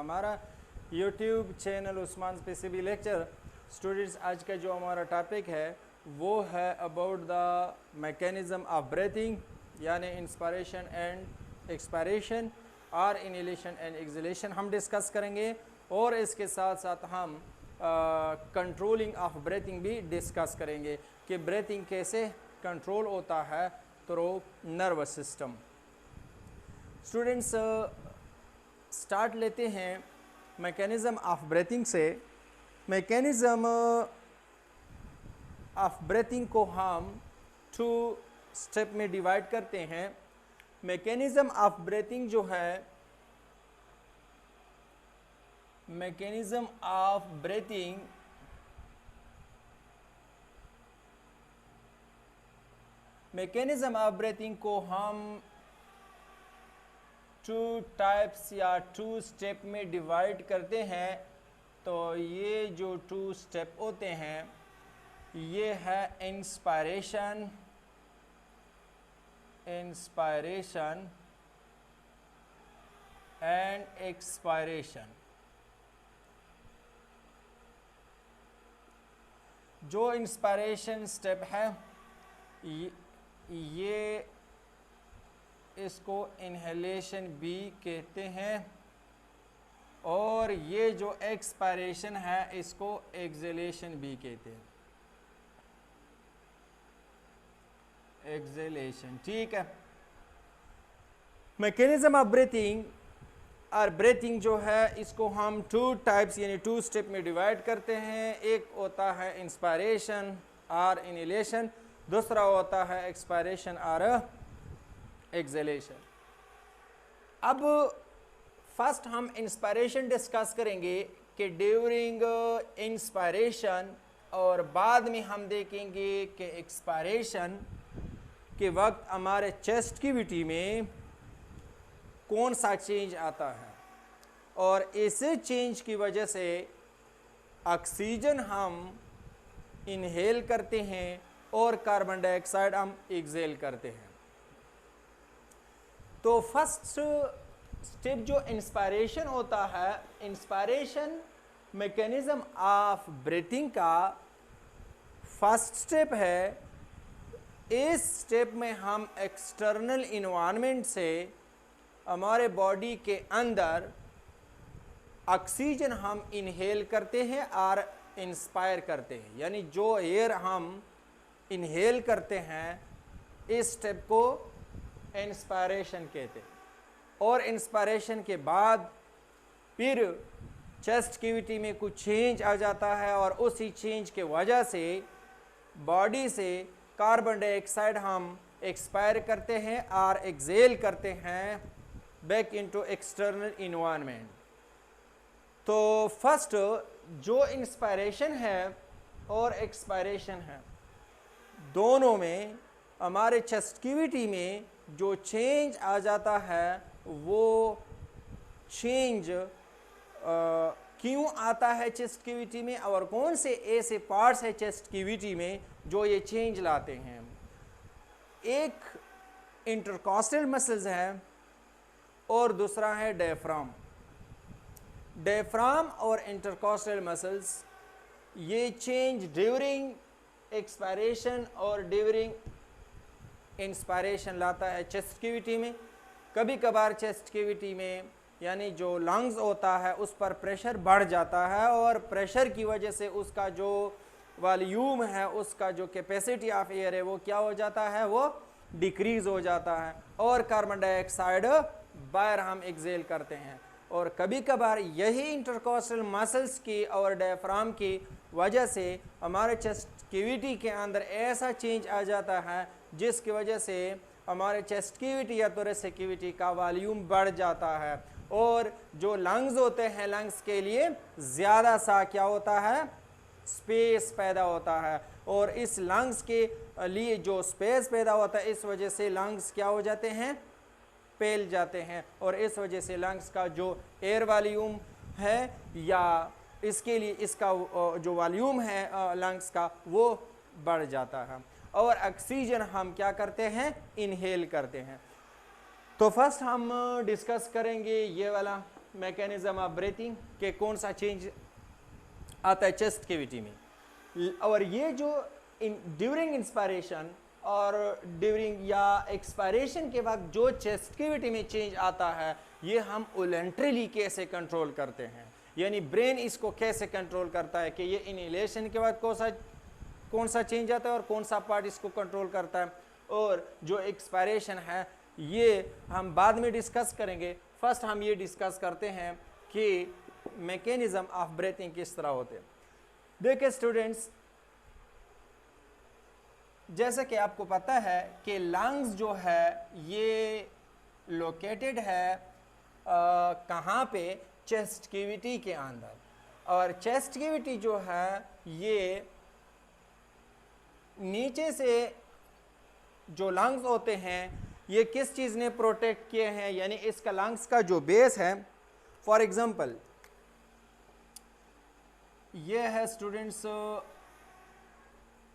हमारा YouTube channel Usman PCB lecture. Students, आज का जो हमारा टॉपिक है वो है about the mechanism of breathing, यानी इंस्पिरेशन एंड एक्सपायरेशन और इनहेलेशन एंड एक्सहेलेशन हम डिस्कस करेंगे, और इसके साथ साथ हम कंट्रोलिंग ऑफ ब्रीथिंग भी डिस्कस करेंगे कि ब्रीथिंग कैसे कंट्रोल होता है through nervous system. Students, start लेते हैं मैकेनिज़्म ऑफ ब्रीथिंग से। मैकेनिज़्म ऑफ ब्रीथिंग को हम 2 स्टेप में डिवाइड करते हैं। मैकेनिज़्म ऑफ ब्रीथिंग जो है, मैकेनिज़्म ऑफ ब्रीथिंग को हम 2 टाइप्स या 2 स्टेप में डिवाइड करते हैं। तो ये जो 2 स्टेप होते हैं ये है इंस्पायरेशन एंड एक्सपायरेशन। जो इंस्पायरेशन स्टेप है ये इसको इनहेलेशन भी कहते हैं, और ये जो एक्सपायरेशन है इसको एक्सहेलेशन भी कहते हैं। एक्सहेलेशन, ठीक है। मैकेनिज़्म ऑफ ब्रीथिंग और ब्रीथिंग जो है इसको हम 2 टाइप्स यानी 2 स्टेप में डिवाइड करते हैं। एक होता है इंस्पायरेशन और इनहेलेशन, दूसरा होता है एक्सपायरेशन और एक्सहेलेशन। अब फर्स्ट हम इंस्पायरेशन डिस्कस करेंगे कि ड्यूरिंग इंस्पायरेशन, और बाद में हम देखेंगे कि एक्सपायरेशन के वक्त हमारे चेस्ट कैविटी में कौन सा चेंज आता है, और इसे चेंज की वजह से ऑक्सीजन हम इनहेल करते हैं और कार्बन डाइऑक्साइड हम एक्सहेल करते हैं। तो फर्स्ट स्टेप जो इंस्पायरेशन होता है, इंस्पायरेशन मैकेनिज़्म ऑफ ब्रीथिंग का फर्स्ट स्टेप है। इस स्टेप में हम एक्सटर्नल इन्वायरमेंट से हमारे बॉडी के अंदर ऑक्सीजन हम इनहेल करते हैं और इंस्पायर करते हैं, यानी जो एयर हम इनहेल करते हैं इस स्टेप को इंस्पायरेशन कहते हैं। और इंस्पायरेशन के बाद फिर चेस्ट कैविटी में कुछ चेंज आ जाता है, और उसी चेंज के वजह से बॉडी से कार्बन डाइऑक्साइड हम एक्सपायर करते हैं और एक्सहेल करते हैं बैक इनटू एक्सटर्नल इन्वायरमेंट। तो फर्स्ट जो इंस्पायरेशन है और एक्सपायरेशन है, दोनों में हमारे चेस्ट कैविटी में जो चेंज आ जाता है वो चेंज क्यों आता है चेस्ट कैविटी में, और कौन से ऐसे पार्ट्स है चेस्ट कैविटी में जो ये चेंज लाते हैं। एक इंटरकॉस्टल मसल्स है और दूसरा है डायफ्राम। डायफ्राम और इंटरकॉस्टल मसल्स ये चेंज ड्यूरिंग एक्सपायरेशन और ड्यूरिंग इंस्पायरेशन लाता है चेस्ट कैविटी में। कभी कभार चेस्ट कैविटी में यानी जो लंग्स होता है उस पर प्रेशर बढ़ जाता है, और प्रेशर की वजह से उसका जो वॉल्यूम है, उसका जो कैपेसिटी ऑफ एयर है वो क्या हो जाता है, वो डिक्रीज हो जाता है, और कार्बन डाइऑक्साइड बाहर हम एक्सहेल करते हैं। और कभी कभार यही इंटरकॉस्टल मसल्स की और डायफ्राम की वजह से हमारे चेस्ट कैविटी के अंदर ऐसा चेंज आ जाता है जिसकी वजह से हमारे चेस्ट कैविटी या थोरेसिक कैविटी का वॉल्यूम बढ़ जाता है, और जो लंग्स होते हैं लंग्स के लिए ज़्यादा सा क्या होता है, स्पेस पैदा होता है, और इस लंग्स के लिए जो स्पेस पैदा होता है इस वजह से लंग्स क्या हो जाते हैं, फैल जाते हैं, और इस वजह से लंग्स का जो एयर वॉल्यूम है या इसके लिए इसका जो वॉल्यूम है लंग्स का वो बढ़ जाता है, और ऑक्सीजन हम क्या करते हैं, इनहेल करते हैं। तो फर्स्ट हम डिस्कस करेंगे ये वाला मैकेनिज्म ऑफ ब्रीथिंग के कौन सा चेंज आता है चेस्ट कैविटी में, और ये जो ड्यूरिंग इंस्पायरेशन और ड्यूरिंग या एक्सपायरेशन के बाद जो चेस्ट कैविटी में चेंज आता है, ये हम वॉलंटरीली कैसे कंट्रोल करते हैं, यानी ब्रेन इसको कैसे कंट्रोल करता है कि ये इनहेलेशन के बाद कौन सा चेंज आता है और कौन सा पार्ट इसको कंट्रोल करता है, और जो एक्सपायरेशन है ये हम बाद में डिस्कस करेंगे। फर्स्ट हम ये डिस्कस करते हैं कि मैकेनिज्म ऑफ ब्रीथिंग किस तरह होते हैं। देखिए स्टूडेंट्स, जैसे कि आपको पता है कि लंग्स जो है ये लोकेटेड है कहाँ पे, चेस्ट कैविटी के अंदर, और चेस्ट कैविटी जो है ये नीचे से जो लंग्स होते हैं ये किस चीज़ ने प्रोटेक्ट किए हैं, यानी इसका लंग्स का जो बेस है, फॉर एग्जांपल ये है स्टूडेंट्स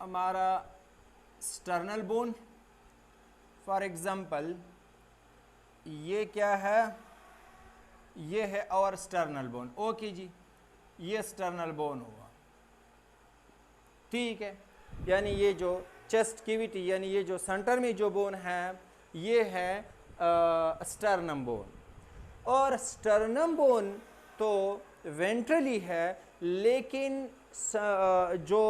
हमारा स्टर्नल बोन, फॉर एग्जांपल ये क्या है, ये है और स्टर्नल बोन। ओके जी, ये स्टर्नल बोन हुआ, ठीक है, यानी ये जो चेस्ट कैविटी यानी ये जो सेंटर में जो बोन है ये है स्टर्नम बोन, और स्टर्नम बोन तो वेंट्रली है, लेकिन जो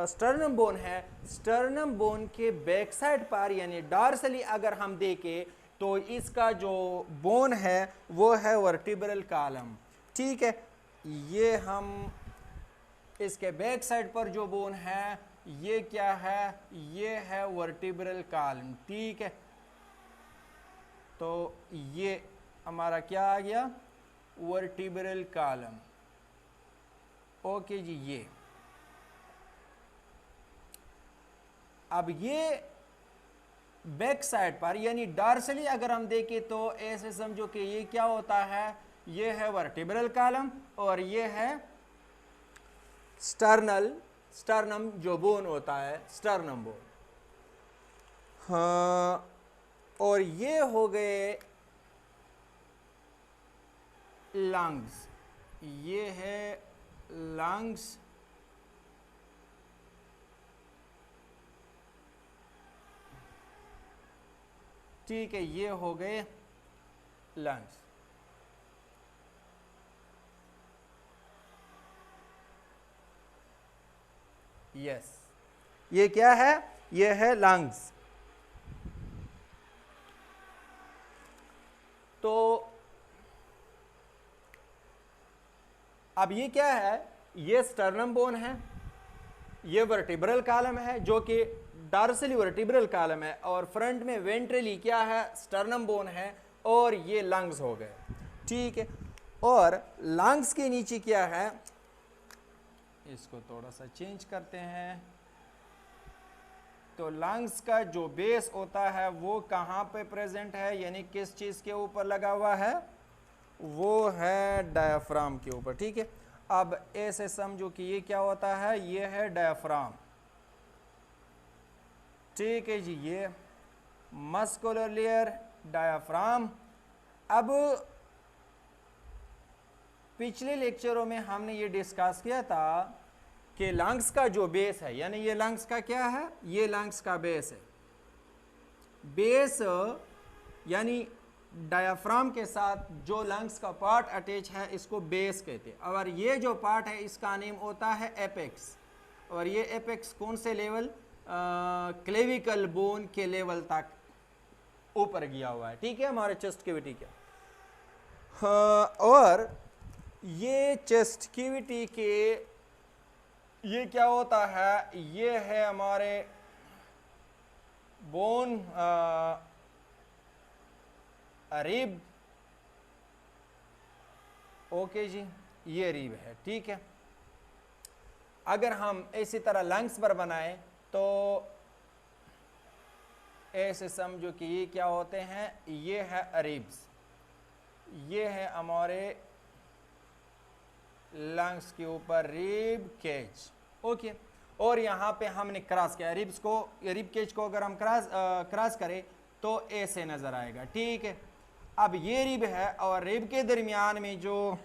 स्टर्नम बोन है, स्टर्नम बोन के बैक साइड पर यानी डॉर्सली अगर हम देखें तो इसका जो बोन है वो है वर्टिब्रल कॉलम, ठीक है। ये हम इसके बैक साइड पर जो बोन है ये क्या है, ये है वर्टिब्रल कॉलम, ठीक है। तो ये हमारा क्या आ गया, वर्टिब्रल कॉलम, ओके जी। ये अब ये बैक साइड पर यानी डॉर्सली अगर हम देखें तो ऐसे समझो कि ये क्या होता है, ये है वर्टिब्रल कॉलम और ये है स्टर्नम जो बोन होता है, स्टर्नम बोन, हाँ। और ये हो गए लंग्स, ये है लंग्स, ठीक है, ये हो गए लंग्स। यस, ये क्या है, ये है लंग्स। तो अब ये क्या है, ये स्टर्नम बोन है, ये वर्टिब्रल कॉलम है जो कि डॉर्सली वर्टिब्रल कॉलम है, और फ्रंट में वेंट्रली क्या है, स्टर्नम बोन है, और ये लंग्स हो गए, ठीक है। और लंग्स के नीचे क्या है, इसको थोड़ा सा चेंज करते हैं। तो लंग्स का जो बेस होता है वो कहाँ पे प्रेजेंट है, यानी किस चीज़ के ऊपर लगा हुआ है, वो है डायफ्राम के ऊपर, ठीक है। अब ऐसे समझो कि ये क्या होता है, ये है डायफ्राम, ठीक है जी, ये मस्कुलर लेयर डायफ्राम। अब पिछले लेक्चरों में हमने ये डिस्कस किया था कि लंग्स का जो बेस है, यानी ये लंग्स का क्या है, ये लंग्स का बेस है, बेस यानी डायफ्राम के साथ जो लंग्स का पार्ट अटैच है इसको बेस कहते हैं, और ये जो पार्ट है इसका नेम होता है एपेक्स, और ये एपेक्स कौन से लेवल, क्लेविकल बोन के लेवल तक ऊपर गया हुआ है, ठीक है, हमारे चेस्ट कैविटी के। हाँ, और ये चेस्ट कैविटी के ये क्या होता है, ये है हमारे बोन रिब, ओके जी, ये रिब है, ठीक है। अगर हम इसी तरह लंग्स पर बनाएं तो ऐसे समझो कि ये क्या होते हैं, ये है रिब्स, ये है हमारे लंग्स के ऊपर रिब केज, ओके। और यहाँ पे हमने क्रॉस किया रिब्स को, रिब केज को अगर हम क्रॉस करें तो ऐसे नजर आएगा, ठीक है। अब ये रिब है और रिब के दरमियान में जो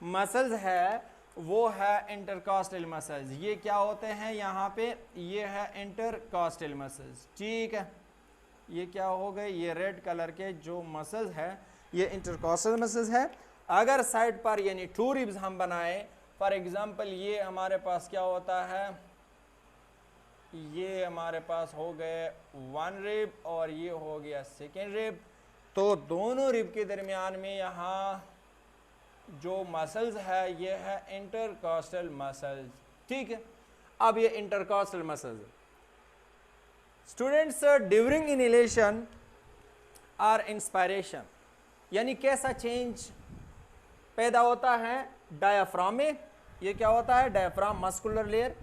मसल्स है वो है इंटरकॉस्टल मसल्स। ये क्या होते हैं यहाँ पे, ये है इंटरकॉस्टल मसल्स, ठीक है। ये क्या हो गए, ये रेड कलर के जो मसल्स है ये इंटरकॉस्टल मसल्स है। अगर साइड पर यानी 2 रिब्स हम बनाए, फॉर एग्जांपल ये हमारे पास क्या होता है, ये हमारे पास हो गए 1 रिब और ये हो गया 2nd रिब। तो दोनों रिब के दरमियान में यहाँ जो मसल्स है ये है इंटरकॉस्टल मसल्स, ठीक है। अब ये intercostal muscles students during inhalation और इंस्पायरेशन, यानी कैसा चेंज पैदा होता है डायाफ्राम में। ये क्या होता है, डायाफ्राम मस्कुलर लेयर,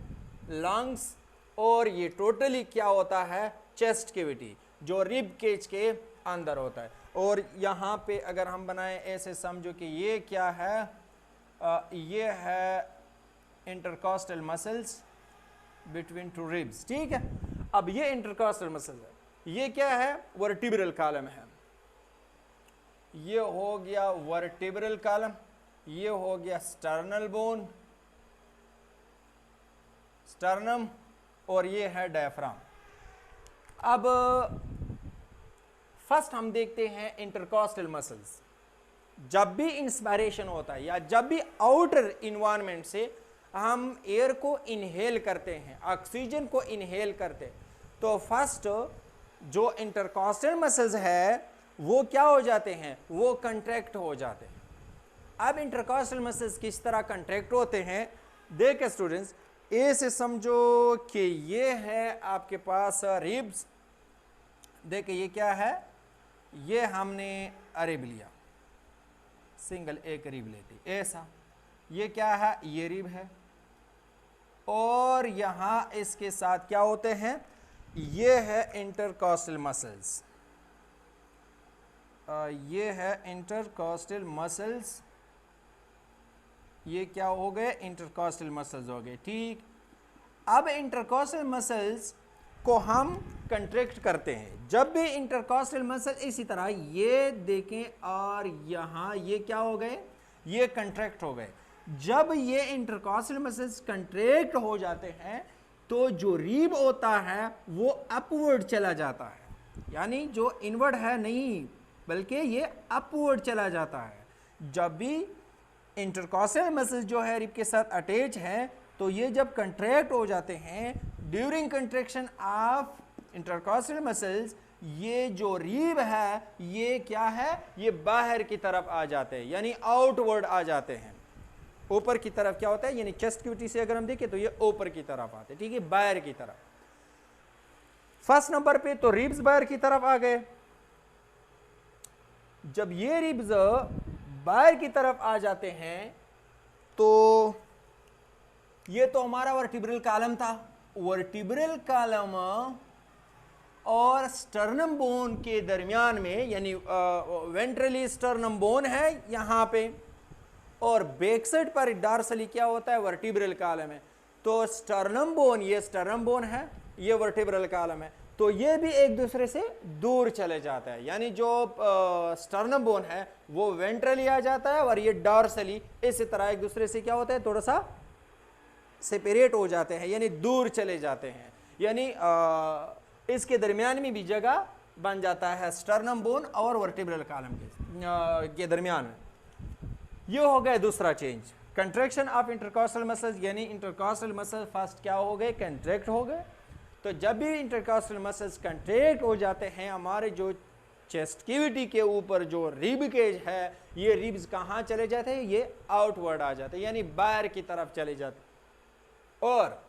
लंग्स, और ये टोटली क्या होता है, चेस्ट कैविटी जो रिब केज के अंदर होता है। और यहाँ पे अगर हम बनाएं ऐसे समझो कि ये क्या है, ये है इंटरकॉस्टल मसल्स बिटवीन 2 रिब्स, ठीक है। अब ये इंटरकॉस्टल मसल है, ये क्या है, वर्टिब्रल कॉलम है। ये हो गया वर्टिब्रल कॉलम, ये हो गया स्टर्नल बोन, स्टर्नम, और ये है डायफ्राम। अब फर्स्ट हम देखते हैं इंटरकॉस्टल मसल्स। जब भी इंस्पायरेशन होता है या जब भी आउटर इन्वायरमेंट से हम एयर को इनहेल करते हैं, ऑक्सीजन को इनहेल करते हैं, तो फर्स्ट जो इंटरकॉस्टल मसल्स है वो क्या हो जाते हैं, वो कंट्रैक्ट हो जाते हैं। अब इंटरकॉस्टल मसल्स किस तरह कंट्रैक्ट होते हैं, देखिए स्टूडेंट्स, ए से समझो कि ये है आपके पास रिब्स। देखिए ये क्या है, ये हमने रिब लिया, सिंगल एक रिब लेती ऐसा। ये क्या है, ये रिब है, और यहां इसके साथ क्या होते हैं, ये है इंटरकॉस्टल मसल्स, ये है इंटरकॉस्टल मसल्स। ये क्या हो गए, इंटरकॉस्टल मसल्स हो गए, ठीक। अब इंटरकॉस्टल मसल्स को हम कंट्रैक्ट करते हैं। जब भी इंटरकॉस्टल मसल इसी तरह ये देखें और यहाँ ये क्या हो गए, ये कंट्रैक्ट हो गए। जब ये इंटरकॉस्टल मसल्स कंट्रैक्ट हो जाते हैं तो जो रिब होता है वो अपवर्ड चला जाता है, यानी जो इनवर्ड है नहीं बल्कि ये अपवर्ड चला जाता है। जब भी इंटरकॉस्टल मसल्स जो है रिब के साथ अटैच है तो ये जब कंट्रैक्ट हो जाते हैं, during contraction of intercostal muscles, ये जो रिब है ये क्या है, ये बाहर की तरफ आ जाते हैं, यानी आउटवर्ड आ जाते हैं। ऊपर की तरफ क्या होता है, यानी चेस्ट कैविटी से अगर हम देखें तो ये ऊपर की तरफ आते हैं, ठीक है, बाहर की तरफ। फर्स्ट नंबर पे तो रिब्स बाहर की तरफ आ गए। जब ये रिब्स बाहर की तरफ आ जाते हैं तो ये तो हमारा वर्टिब्रल कॉलम था। वर्टिब्रल कॉलम और स्टर्नम बोन के दरमियान में, यानी वेंट्रली स्टर्नम बोन है यहाँ पे, और बैक साइड पर डार्सली क्या होता है, वर्टिब्रल कॉलम है। तो स्टर्नम बोन, ये स्टर्नम बोन है, ये वर्टिब्रल कॉलम है, तो ये भी एक दूसरे से दूर चले जाता है, यानी जो स्टर्नम बोन है वो वेंट्रली आ जाता है और ये डॉर्सली इसी तरह एक दूसरे से क्या होता है, थोड़ा सा सेपरेट हो जाते हैं, यानी दूर चले जाते हैं, यानी इसके दरमियान में भी जगह बन जाता है स्टर्नम बोन और वर्टिब्रल कॉलम के दरमियान में। ये हो गया दूसरा change, contraction of intercostal muscles, यानी इंटरकॉस्टल मसल फर्स्ट क्या हो गए, कंट्रैक्ट हो गए। तो जब भी इंटरकॉस्टल मसल्स कंट्रैक्ट हो जाते हैं, हमारे जो चेस्ट कैविटी के ऊपर जो रिब केज है, ये रिब्स कहाँ चले जाते हैं, ये आउटवर्ड आ जाते हैं, यानी बाहर की तरफ चले जाते हैं। और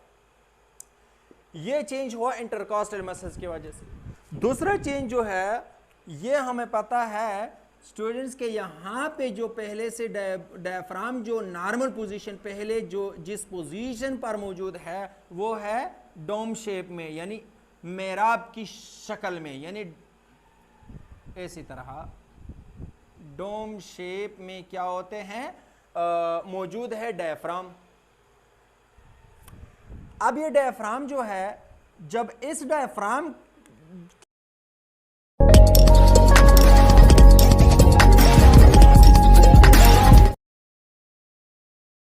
ये चेंज हुआ इंटरकॉस्टल मसल्स की वजह से। दूसरा चेंज जो है, ये हमें पता है स्टूडेंट्स के यहाँ पे जो पहले से डायफ्राम जो नॉर्मल पोजीशन पहले जो जिस पोजीशन पर मौजूद है वो है डोम शेप में, यानी मेहराब की शक्ल में, यानी इसी तरह डोम शेप में क्या होते हैं, मौजूद है डायफ्राम। अब ये डायफ्राम जो है, जब इस डायफ्राम